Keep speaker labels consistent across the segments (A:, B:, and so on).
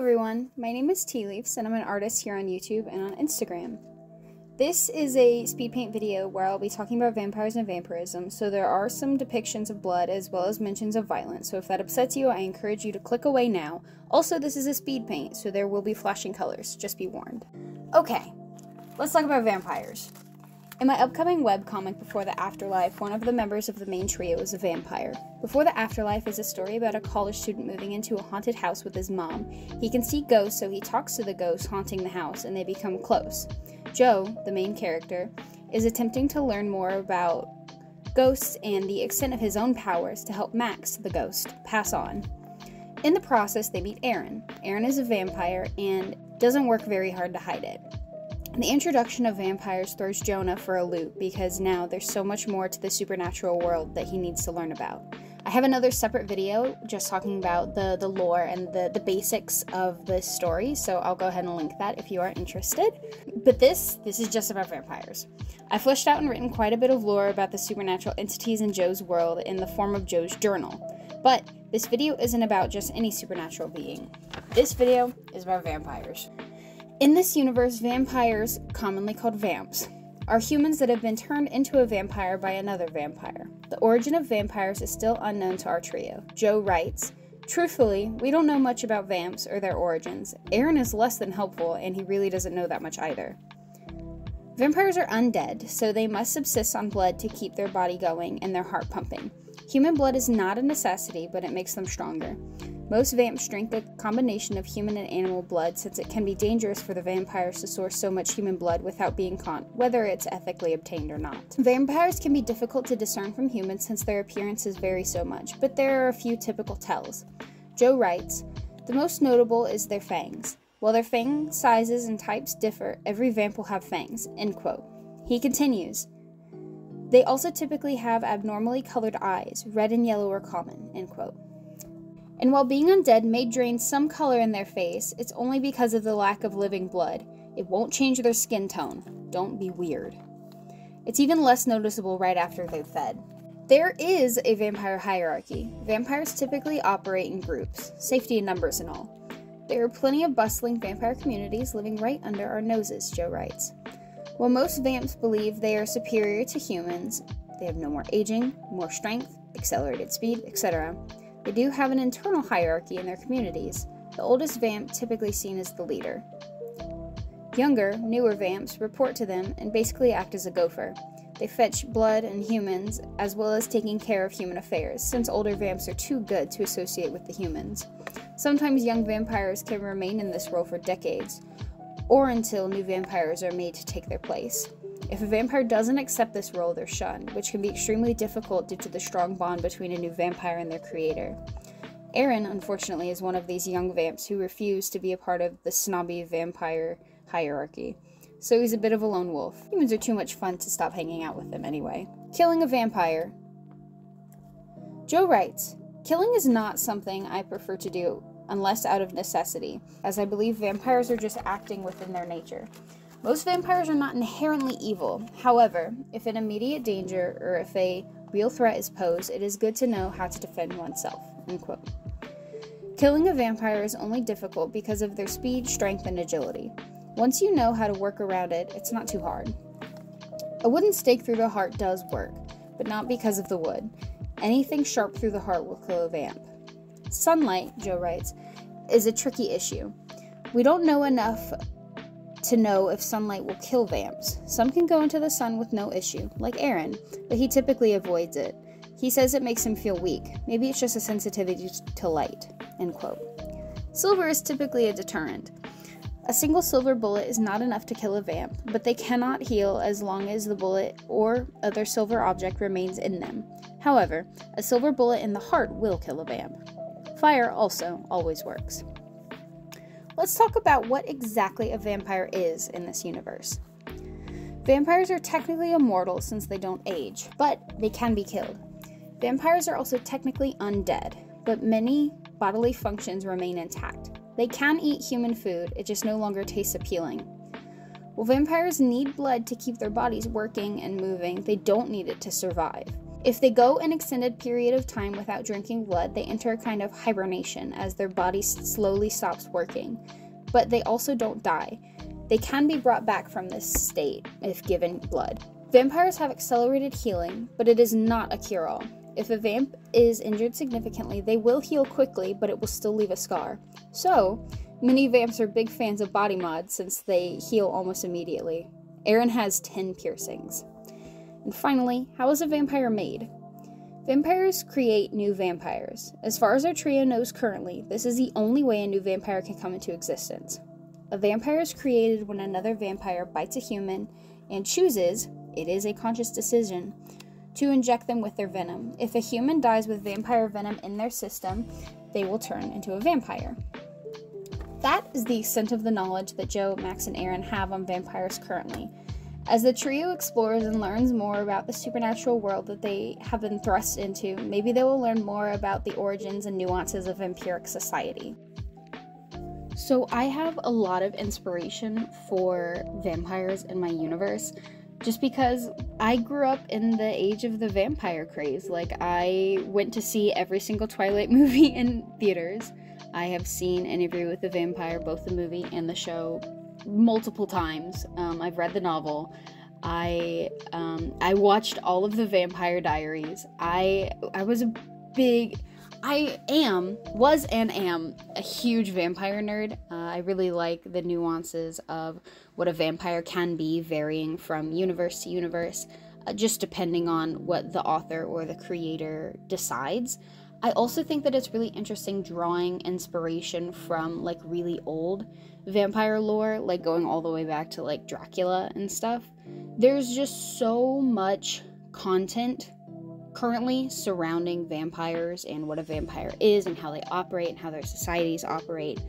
A: everyone, my name is Tea Leaves and I'm an artist here on YouTube and on Instagram. This is a Speedpaint video where I'll be talking about vampires and vampirism, so there are some depictions of blood as well as mentions of violence, so if that upsets you, I encourage you to click away now. Also, this is a Speedpaint, so there will be flashing colors, just be warned. Okay, let's talk about vampires. In my upcoming webcomic Before the Afterlife, one of the members of the main trio is a vampire. Before the Afterlife is a story about a college student moving into a haunted house with his mom. He can see ghosts, so he talks to the ghosts haunting the house, and they become close. Joe, the main character, is attempting to learn more about ghosts and the extent of his own powers to help Max, the ghost, pass on. In the process, they meet Aaron. Aaron is a vampire and doesn't work very hard to hide it. The introduction of vampires throws Jonah for a loop because now there's so much more to the supernatural world that he needs to learn about. I have another separate video just talking about the lore and the basics of this story, so I'll go ahead and link that if you are interested. But this is just about vampires. I fleshed out and written quite a bit of lore about the supernatural entities in Joe's world in the form of Joe's journal. But this video isn't about just any supernatural being. This video is about vampires. In this universe, vampires, commonly called vamps, are humans that have been turned into a vampire by another vampire. The origin of vampires is still unknown to our trio. Joe writes, "Truthfully, we don't know much about vamps or their origins. Aaron is less than helpful, and he really doesn't know that much either." Vampires are undead, so they must subsist on blood to keep their body going and their heart pumping. Human blood is not a necessity, but it makes them stronger. Most vamps drink a combination of human and animal blood since it can be dangerous for the vampires to source so much human blood without being caught, whether it's ethically obtained or not. Vampires can be difficult to discern from humans since their appearances vary so much, but there are a few typical tells. Joe writes, "The most notable is their fangs. While their fang sizes and types differ, every vamp will have fangs." End quote. He continues, "They also typically have abnormally colored eyes. Red and yellow are common." End quote. And while being undead may drain some color in their face, it's only because of the lack of living blood. It won't change their skin tone. Don't be weird. It's even less noticeable right after they've fed. There is a vampire hierarchy. Vampires typically operate in groups, safety in numbers and all. There are plenty of bustling vampire communities living right under our noses, Joe writes. While most vamps believe they are superior to humans, they have no more aging, more strength, accelerated speed, etc. They do have an internal hierarchy in their communities, the oldest vamp typically seen as the leader. Younger, newer vamps report to them and basically act as a gopher. They fetch blood and humans, as well as taking care of human affairs, since older vamps are too good to associate with the humans. Sometimes young vampires can remain in this role for decades, or until new vampires are made to take their place. If a vampire doesn't accept this role, they're shunned, which can be extremely difficult due to the strong bond between a new vampire and their creator. Aaron, unfortunately, is one of these young vamps who refuse to be a part of the snobby vampire hierarchy, so he's a bit of a lone wolf. Humans are too much fun to stop hanging out with them anyway. Killing a vampire. Joe writes, "Killing is not something I prefer to do unless out of necessity, as I believe vampires are just acting within their nature. Most vampires are not inherently evil. However, if an immediate danger or if a real threat is posed, it is good to know how to defend oneself." End quote. Killing a vampire is only difficult because of their speed, strength, and agility. Once you know how to work around it, it's not too hard. A wooden stake through the heart does work, but not because of the wood. Anything sharp through the heart will kill a vamp. Sunlight, Joe writes, is a tricky issue. We don't know enough to know if sunlight will kill vamps. Some can go into the sun with no issue, like Aaron, but he typically avoids it. He says it makes him feel weak. Maybe it's just a sensitivity to light. End quote. Silver is typically a deterrent. A single silver bullet is not enough to kill a vamp, but they cannot heal as long as the bullet or other silver object remains in them. However, a silver bullet in the heart will kill a vamp. Fire also always works. Let's talk about what exactly a vampire is in this universe. Vampires are technically immortal since they don't age, but they can be killed. Vampires are also technically undead, but many bodily functions remain intact. They can eat human food, it just no longer tastes appealing. While vampires need blood to keep their bodies working and moving, they don't need it to survive. If they go an extended period of time without drinking blood, they enter a kind of hibernation as their body slowly stops working. But they also don't die. They can be brought back from this state if given blood. Vampires have accelerated healing, but it is not a cure-all. If a vamp is injured significantly, they will heal quickly, but it will still leave a scar. So, many vamps are big fans of body mods since they heal almost immediately. Aaron has 10 piercings. And finally, how is a vampire made? Vampires create new vampires. As far as our trio knows currently, this is the only way a new vampire can come into existence. A vampire is created when another vampire bites a human and chooses, it is a conscious decision, to inject them with their venom. If a human dies with vampire venom in their system, they will turn into a vampire. That is the extent of the knowledge that Joe, Max, and Aaron have on vampires currently. As the trio explores and learns more about the supernatural world that they have been thrust into, maybe they will learn more about the origins and nuances of vampiric society. So I have a lot of inspiration for vampires in my universe, just because I grew up in the age of the vampire craze. Like, I went to see every single Twilight movie in theaters. I have seen Interview with the Vampire, both the movie and the show, multiple times. I've read the novel. I watched all of the Vampire Diaries. I was and am a huge vampire nerd. I really like the nuances of what a vampire can be, varying from universe to universe, just depending on what the author or the creator decides. I also think that it's really interesting drawing inspiration from, like, really old vampire lore, like going all the way back to, like, Dracula and stuff. There's just so much content currently surrounding vampires and what a vampire is and how they operate and how their societies operate,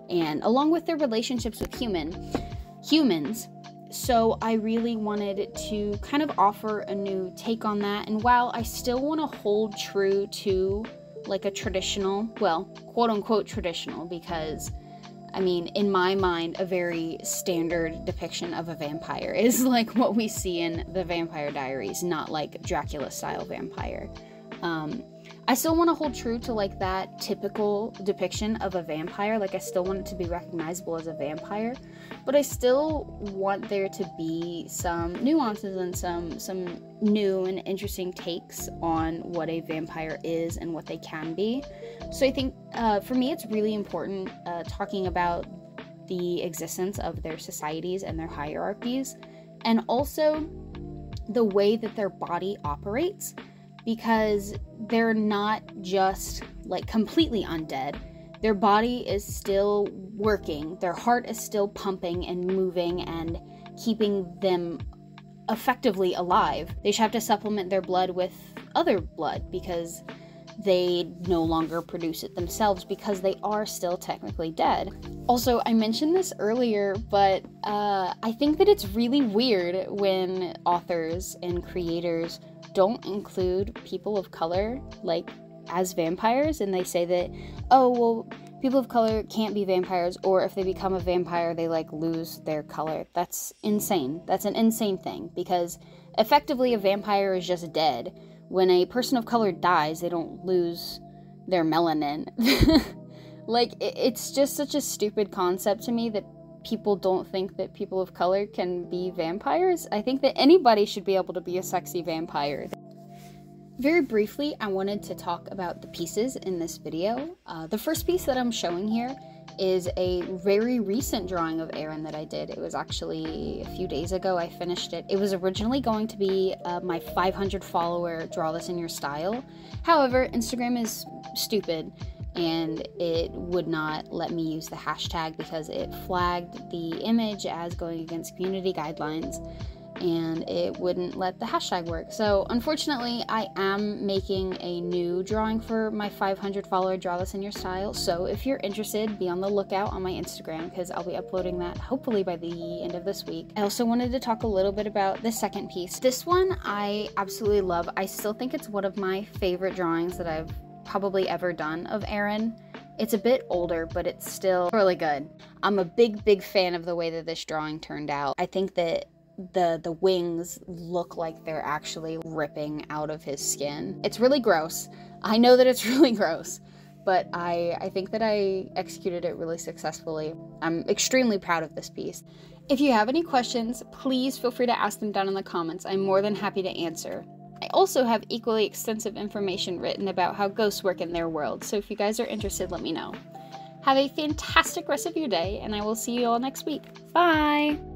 A: and along with their relationships with humans. So I really wanted to kind of offer a new take on that, and while I still want to hold true to, like, a traditional, well, quote-unquote traditional, because, I mean, in my mind, a very standard depiction of a vampire is like what we see in the Vampire Diaries, not like Dracula-style vampire. I still want to hold true to, like, that typical depiction of a vampire. Like, I still want it to be recognizable as a vampire, but I still want there to be some nuances and some new and interesting takes on what a vampire is and what they can be. So I think, for me, it's really important talking about the existence of their societies and their hierarchies, and also the way that their body operates, because they're not just, like, completely undead. Their body is still working, their heart is still pumping and moving and keeping them effectively alive. They just have to supplement their blood with other blood because they no longer produce it themselves, because they are still technically dead. Also, I mentioned this earlier, but I think that it's really weird when authors and creators don't include people of color, like, as vampires, and they say that, oh, well, people of color can't be vampires, or if they become a vampire, they, like, lose their color. That's insane. That's an insane thing, because effectively a vampire is just dead. When a person of color dies, they don't lose their melanin. Like, it's just such a stupid concept to me that people don't think that people of color can be vampires. I think that anybody should be able to be a sexy vampire. Very briefly, I wanted to talk about the pieces in this video. The first piece that I'm showing here is a very recent drawing of Aaron that I did. It was actually a few days ago I finished it. It was originally going to be my 500 follower Draw This in Your Style. However, Instagram is stupid and it would not let me use the hashtag because it flagged the image as going against community guidelines, and it wouldn't let the hashtag work. So unfortunately, I am making a new drawing for my 500 follower Draw This in Your Style. So if you're interested, be on the lookout on my Instagram, because I'll be uploading that hopefully by the end of this week. I also wanted to talk a little bit about the second piece. This one I absolutely love. I still think it's one of my favorite drawings that I've probably ever done of Aaron. It's a bit older, but it's still really good. I'm a big fan of the way that this drawing turned out. I think that the wings look like they're actually ripping out of his skin. It's really gross. I know that it's really gross, but I think that I executed it really successfully. I'm extremely proud of this piece. If you have any questions, please feel free to ask them down in the comments. I'm more than happy to answer. I also have equally extensive information written about how ghosts work in their world, so if you guys are interested, let me know. Have a fantastic rest of your day, and I will see you all next week. Bye!